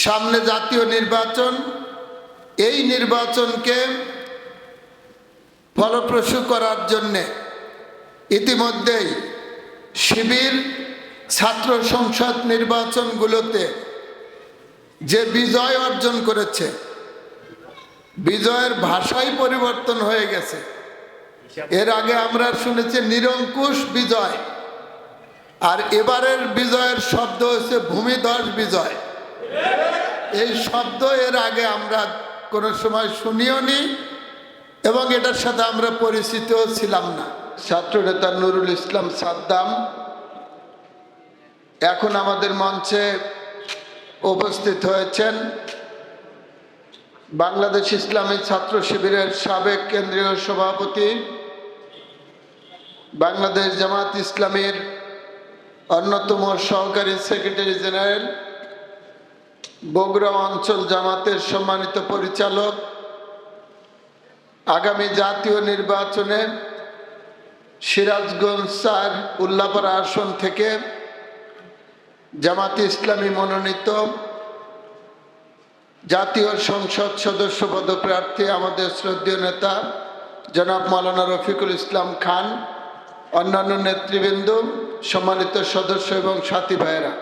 সামনে জাতীয় নির্বাচন, এই নির্বাচনকে ফলপ্রসূ করার জন্যে ইতিমধ্যেই শিবির ছাত্র সংসদ নির্বাচনগুলোতে যে বিজয় অর্জন করেছে, বিজয়ের ভাষাই পরিবর্তন হয়ে গেছে। এর আগে আমরা শুনেছি নিরঙ্কুশ বিজয়, আর এবারের বিজয়ের শব্দ হচ্ছে ভূমিধস বিজয়। এই শব্দ এর আগে আমরা কোনো সময় শুনিও নি এবং এটার সাথে আমরা পরিচিতও ছিলাম না। ছাত্রনেতা নুরুল ইসলাম সাদ্দাম এখন আমাদের মঞ্চে উপস্থিত হয়েছেন। বাংলাদেশ ইসলামী ছাত্র শিবিরের সাবেক কেন্দ্রীয় সভাপতি, বাংলাদেশ জামাত ইসলামীর অন্যতম সহকারী সেক্রেটারি জেনারেল, বগুড়া অঞ্চল জামাতের সম্মানিত পরিচালক, আগামী জাতীয় নির্বাচনে সিরাজগঞ্জ ৪ উল্লাপাড়া আসন থেকে জামাত ইসলামী মনোনীত জাতীয় সংসদ সদস্য পদপ্রার্থী আমাদের শ্রদ্ধেয় নেতা জনাব মাওলানা রফিকুল ইসলাম খান, অন্যান্য নেতৃবৃন্দ, সম্মানিত সদস্য এবং সাথী ভাইয়েরা,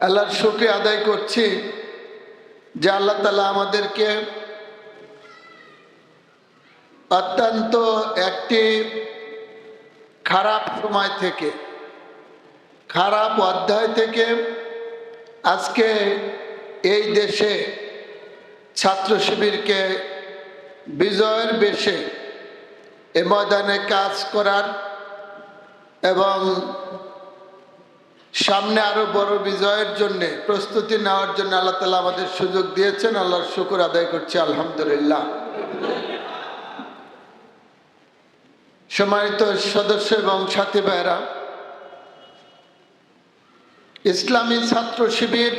আল্লাহর শুকরিয়া আদায় করছি যে আল্লাহ তাআলা আমাদেরকে অত্যন্ত একটি খারাপ সময় থেকে, খারাপ অধ্যায় থেকে আজকে এই দেশে ছাত্র শিবিরকে বিজয়ের বেশে এ ময়দানে কাজ করার এবং সামনে আরো বড় বিজয়ের জন্য প্রস্তুতি নেওয়ার জন্য আল্লাহ তাআলা আমাদের সুযোগ দিয়েছেন। আল্লাহর শুকর আদায় করছি, আলহামদুলিল্লাহ। সম্মানিত সদস্য এবং সাথী ভাইয়েরা, ইসলামী ছাত্র শিবির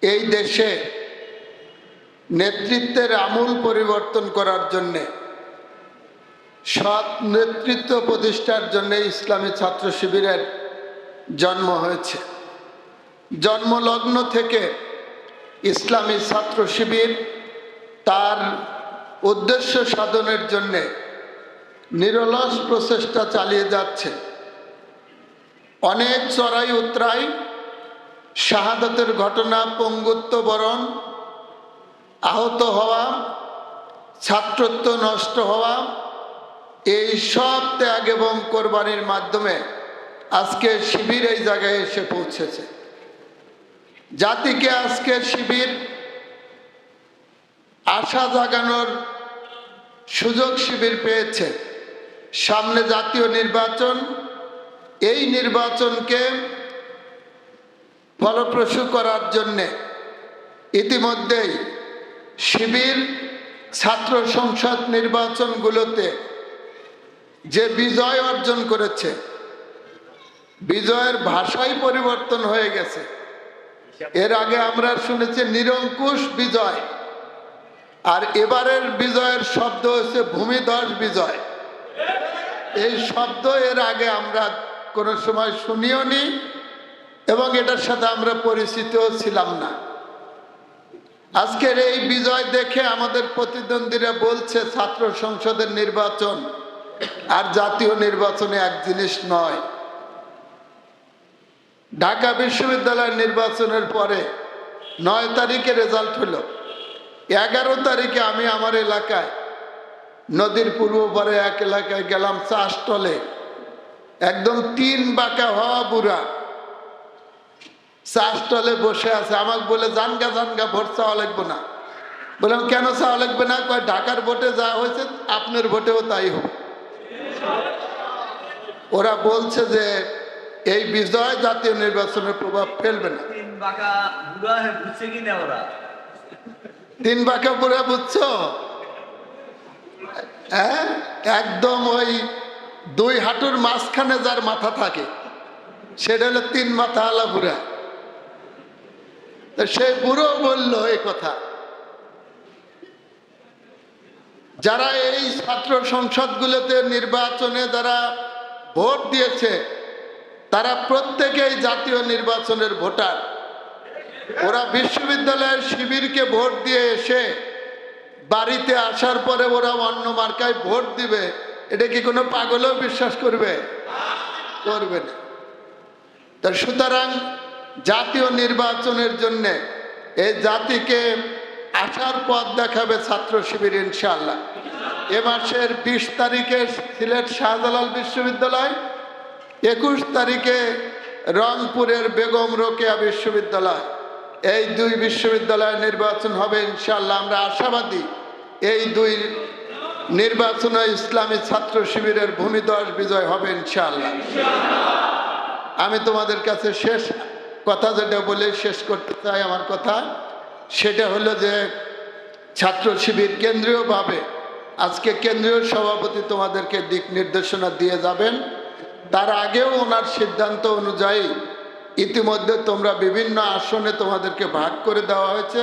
এই দেশে নেতৃত্বের আমূল পরিবর্তন করার জন্যে, সৎ নেতৃত্ব প্রতিষ্ঠার জন্য ইসলামী ছাত্র শিবিরের জন্ম হয়েছে। জন্মলগ্ন থেকে ইসলামী ছাত্র শিবির তার উদ্দেশ্য সাধনের জন্যে নিরলস প্রচেষ্টা চালিয়ে যাচ্ছে। অনেক চড়াই উতরাই, শাহাদাতের ঘটনা, পঙ্গুত্ব বরণ, আহত হওয়া, ছাত্রত্ব নষ্ট হওয়া, এই সব ত্যাগ এবং কোরবানির মাধ্যমে আজকে শিবির এই জায়গায় এসে পৌঁছেছে। জাতিকে আজকে শিবির আশা জাগানোর সুযোগ শিবির পেয়েছে। সামনে জাতীয় নির্বাচন, এই নির্বাচনকে ফলপ্রসূ করার জন্যে ইতিমধ্যেই শিবির ছাত্র সংসদ নির্বাচনগুলোতে যে বিজয় অর্জন করেছে, বিজয়ের ভাষাই পরিবর্তন হয়ে গেছে। এর আগে আমরা শুনেছি নিরঙ্কুশ বিজয়, আর এবারের বিজয়ের শব্দ হচ্ছে ভূমিধস বিজয়। এই শব্দ এর আগে আমরা কোনো সময় শুনিও নি এবং এটার সাথে আমরা পরিচিতও ছিলাম না। আজকের এই বিজয় দেখে আমাদের প্রতিদ্বন্দ্বীরা বলছে ছাত্র সংসদের নির্বাচন আর জাতীয় নির্বাচনে এক জিনিস নয়। ঢাকা বিশ্ববিদ্যালয়ের নির্বাচনের পরে 9 তারিখে রেজাল্ট হলো। 11 তারিখে আমি আমার এলাকায় নদীর পূর্ব পারে এক এলাকায় গেলাম, চা স্টলে একদম 3 বাঁকা হওয়া বুড়া চা স্টলে বসে আছে। আমাকে বলে জানগা জানগা ভোট চাওয়া লাগবে না। বললাম কেন চাওয়া লাগবে না? কয় ঢাকার ভোটে যা হয়েছে আপনার ভোটেও তাই হবে। ওরা বলছে যে এই বিজয় জাতীয় নির্বাচনের প্রভাব ফেলবে না। 3 বাঁকা বুড়া বুঝছে কিনা ওরা? 3 বাঁকা বুড়া বুঝছো? হ্যাঁ, একদম ওই 2 হাঁটুর মাঝখানে যার মাথা থাকে সেটা হলো 3 মাথা আলা বুড়া। সে বুড়ো বলল এই কথা। যারা এই ছাত্র সংসদগুলোতে নির্বাচনে যারা ভোট দিয়েছে তারা প্রত্যেকেই জাতীয় নির্বাচনের ভোটার। ওরা বিশ্ববিদ্যালয়ের শিবিরকে ভোট দিয়ে এসে বাড়িতে আসার পরে ওরা অন্য মার্কায় ভোট দিবে, এটা কি কোনো পাগলও বিশ্বাস করবে? করবে না। তা সুতরাং জাতীয় নির্বাচনের জন্য এই জাতিকে আসার পথ দেখাবে ছাত্র শিবির ইনশাআল্লাহ। এ মাসের 20 তারিখে সিলেট শাহজালাল বিশ্ববিদ্যালয়, 21 তারিখে রংপুরের বেগম রোকেয়া বিশ্ববিদ্যালয়, এই দুই বিশ্ববিদ্যালয়ের নির্বাচন হবে ইনশাআল্লাহ। আমরা আশাবাদী এই দুই নির্বাচনে ইসলামী ছাত্র শিবিরের ভূমিধস বিজয় হবে ইনশাআল্লাহ। আমি তোমাদের কাছে শেষ কথা যেটা বলে শেষ করতে চাই, আমার কথা সেটা হলো যে ছাত্র শিবির কেন্দ্রীয়ভাবে আজকে কেন্দ্রীয় সভাপতি তোমাদেরকে দিক নির্দেশনা দিয়ে যাবেন। তার আগেও ওনার সিদ্ধান্ত অনুযায়ী ইতিমধ্যে তোমরা বিভিন্ন আসনে তোমাদেরকে ভাগ করে দেওয়া হয়েছে,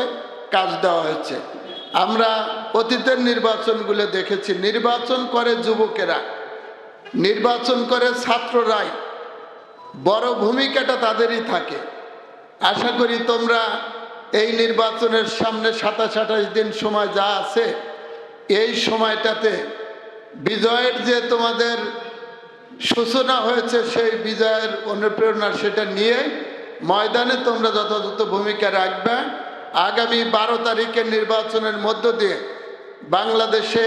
কাজ দেওয়া হয়েছে। আমরা অতীতের নির্বাচনগুলো দেখেছি, নির্বাচন করে যুবকেরা, নির্বাচন করে ছাত্ররাই, বড় ভূমিকাটা তাদেরই থাকে। আশা করি তোমরা এই নির্বাচনের সামনে 27-28 দিন সময় যা আছে, এই সময়টাতে বিজয়ের যে তোমাদের সূচনা হয়েছে সেই বিজয়ের অনুপ্রেরণা সেটা নিয়ে ময়দানে তোমরা যথাযথ ভূমিকা রাখবে। আগামী 12 তারিখের নির্বাচনের মধ্য দিয়ে বাংলাদেশে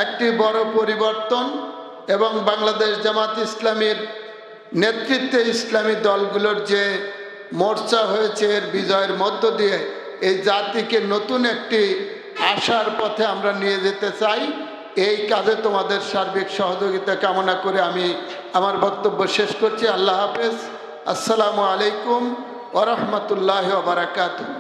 একটি বড় পরিবর্তন এবং বাংলাদেশ জামাত ইসলামীর নেতৃত্বে ইসলামী দলগুলোর যে মোর্চা হয়েছে এর বিজয়ের মধ্য দিয়ে এই জাতিকে নতুন একটি আশার পথে আমরা নিয়ে যেতে চাই। এই কাজে তোমাদের সার্বিক সহযোগিতা কামনা করে আমি আমার বক্তব্য শেষ করছি। আল্লাহ হাফেজ। আসসালামু আলাইকুম ওয়া রাহমাতুল্লাহি ওয়া বারাকাতুহু।